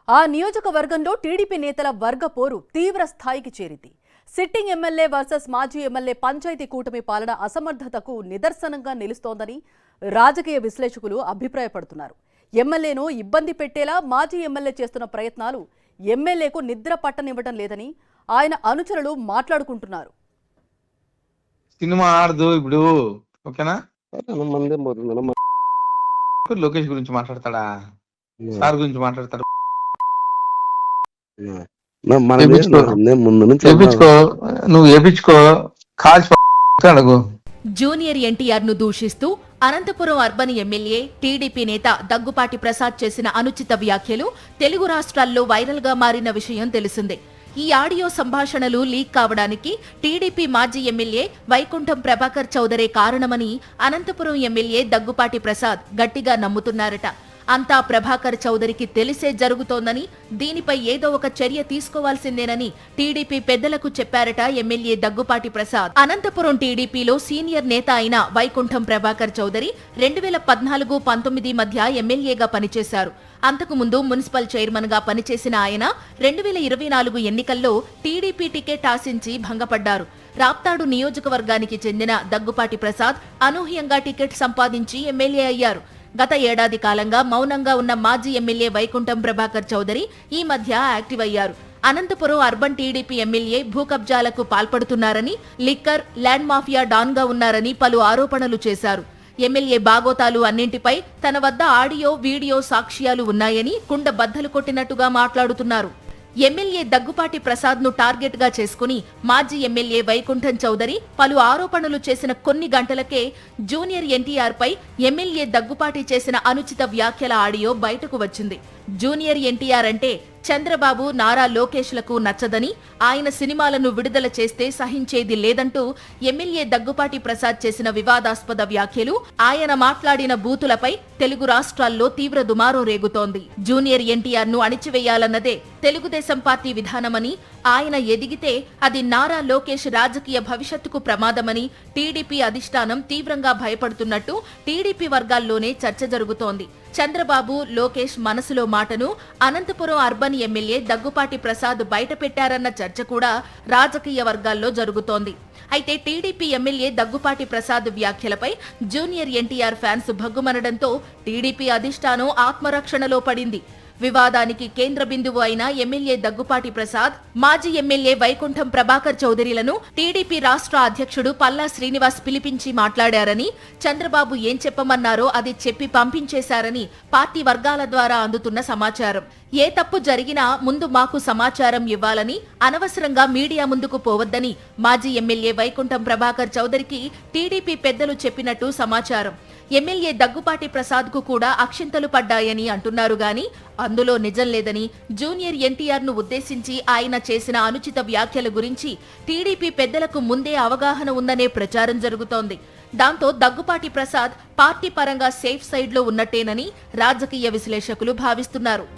ఆ నియోజకవర్గంలో టీడీపీ నేతల వర్గ పోరు తీవ్ర స్థాయికి చేరింది. సిట్టింగ్ ఎమ్మెల్యే వర్సెస్ మాజీ ఎమ్మెల్యే పంచాయతీ కూటమి పాలన అసమర్థతకు నిదర్శనంగా నిలుస్తోందని రాజకీయ విశ్లేషకులు అభిప్రాయపడుతున్నారు. ఎమ్మెల్యేను ఇబ్బంది పెట్టేలా మాజీ ఎమ్మెల్యే చేస్తున్న ప్రయత్నాలు ఎమ్మెల్యేకు నిద్ర పట్టనివ్వడం లేదని ఆయన అనుచరులు మాట్లాడుకుంటున్నారు. సినిమా ఆడదు ఇప్పుడు, ఓకేనా? లోకేష్ గురించి మాట్లాడతాడా, సార్ గురించి మాట్లాడతాడు. నువ్వు ఏపించుకో, కాల్చి అడుగు. జూనియర్ ఎన్టీఆర్ ను దూషిస్తూ అనంతపురం అర్బన్ ఎమ్మెల్యే టీడీపీ నేత దగ్గుపాటి ప్రసాద్ చేసిన అనుచిత వ్యాఖ్యలు తెలుగు రాష్ట్రాల్లో వైరల్ గా మారిన విషయం తెలిసిందే. ఈ ఆడియో సంభాషణలు లీక్ కావడానికి టీడీపీ మాజీ ఎమ్మెల్యే వైకుంఠం ప్రభాకర్ చౌదరే కారణమని అనంతపురం ఎమ్మెల్యే దగ్గుపాటి ప్రసాద్ గట్టిగా నమ్ముతున్నారట. అంతా ప్రభాకర్ చౌదరికి తెలిసే జరుగుతోందని, దీనిపై ఏదో ఒక చర్య తీసుకోవాల్సిందేనని టీడీపీ పెద్దలకు చెప్పారట ఎమ్మెల్యే దగ్గుపాటి ప్రసాద్. అనంతపురం టీడీపీలో సీనియర్ నేత అయిన వైకుంఠం ప్రభాకర్ చౌదరి 2014-19 మధ్య ఎమ్మెల్యేగా పనిచేశారు. అంతకుముందు మున్సిపల్ చైర్మన్ గా పనిచేసిన ఆయన 2024 ఎన్నికల్లో టీడీపీ టికెట్ ఆశించి భంగపడ్డారు. రాప్తాడు నియోజకవర్గానికి చెందిన దగ్గుపాటి ప్రసాద్ అనూహ్యంగా టికెట్ సంపాదించి ఎమ్మెల్యే అయ్యారు. గత ఏడాది కాలంగా మౌనంగా ఉన్న మాజీ ఎమ్మెల్యే వైకుంఠం ప్రభాకర్ చౌదరి ఈ మధ్య యాక్టివ్ అయ్యారు. అనంతపురం అర్బన్ టీడీపీ ఎమ్మెల్యే భూకబ్జాలకు పాల్పడుతున్నారని, లిక్కర్, ల్యాండ్ మాఫియా డాన్ గా ఉన్నారని పలు ఆరోపణలు చేశారు. ఎమ్మెల్యే బాగోతాలు అన్నింటిపై తన వద్ద ఆడియో, వీడియో సాక్ష్యాలు ఉన్నాయని కుండ బద్దలు కొట్టినట్టుగా మాట్లాడుతున్నారు. ఎమ్మెల్యే దగ్గుపాటి ప్రసాద్ ను టార్గెట్ గా చేసుకుని మాజీ ఎమ్మెల్యే వైకుంఠం చౌదరి పలు ఆరోపణలు చేసిన కొన్ని గంటలకే జూనియర్ ఎన్టీఆర్ పై ఎమ్మెల్యే దగ్గుపాటి చేసిన అనుచిత వ్యాఖ్యల ఆడియో బయటకు వచ్చింది. జూనియర్ ఎన్టీఆర్ అంటే చంద్రబాబు, నారా లోకేష్లకు నచ్చదని, ఆయన సినిమాలను విడుదల చేస్తే సహించేది లేదంటూ ఎమ్మెల్యే దగ్గుపాటి ప్రసాద్ చేసిన వివాదాస్పద వ్యాఖ్యలు, ఆయన మాట్లాడిన బూతులపై తెలుగు రాష్ట్రాల్లో తీవ్ర దుమారం రేగుతోంది. జూనియర్ ఎన్టీఆర్ ను అణిచివేయాలన్నదే తెలుగుదేశం పార్టీ విధానమని, ఆయన ఎదిగితే అది నారా లోకేష్ రాజకీయ భవిష్యత్తుకు ప్రమాదమని టీడీపీ అధిష్టానం తీవ్రంగా భయపడుతున్నట్టు టీడీపీ వర్గాల్లోనే చర్చ జరుగుతోంది. చంద్రబాబు, లోకేష్ మనసులో మాటను అనంతపురం అర్బన్ ఎమ్మెల్యే దగ్గుపాటి ప్రసాద్ బయటపెట్టారన్న చర్చ కూడా రాజకీయ వర్గాల్లో జరుగుతోంది. అయితే టీడీపీ ఎమ్మెల్యే దగ్గుపాటి ప్రసాద్ వ్యాఖ్యలపై జూనియర్ ఎన్టీఆర్ ఫ్యాన్స్ భగ్గుమనడంతో టీడీపీ అధిష్టానం ఆత్మరక్షణలో పడింది. వివాదానికి కేంద్ర బిందువు అయిన ఎమ్మెల్యే దగ్గుపాటి ప్రసాద్, మాజీ ఎమ్మెల్యే వైకుంఠం ప్రభాకర్ చౌదరిలను టీడీపీ రాష్ట్ర అధ్యక్షుడు పల్లా శ్రీనివాస్ పిలిపించి మాట్లాడారని, చంద్రబాబు ఏం చెప్పమన్నారో అది చెప్పి పంపించేశారని పార్టీ వర్గాల ద్వారా అందుతున్న సమాచారం. ఏ తప్పు జరిగినా ముందు మాకు సమాచారం ఇవ్వాలని, అనవసరంగా మీడియా ముందుకు పోవద్దని మాజీ ఎమ్మెల్యే వైకుంఠం ప్రభాకర్ చౌదరికి టీడీపీ పెద్దలు చెప్పినట్టు సమాచారం. ఎమ్మెల్యే దగ్గుపాటి ప్రసాద్ కు కూడా అక్షింతలు పడ్డాయని అంటున్నారు గాని అందులో నిజం లేదని, జూనియర్ ఎన్టీఆర్ ను ఉద్దేశించి ఆయన చేసిన అనుచిత వ్యాఖ్యల గురించి టీడీపీ పెద్దలకు ముందే అవగాహన ఉందనే ప్రచారం జరుగుతోంది. దాంతో దగ్గుపాటి ప్రసాద్ పార్టీ పరంగా సేఫ్ సైడ్ లో ఉన్నట్టేనని రాజకీయ విశ్లేషకులు భావిస్తున్నారు.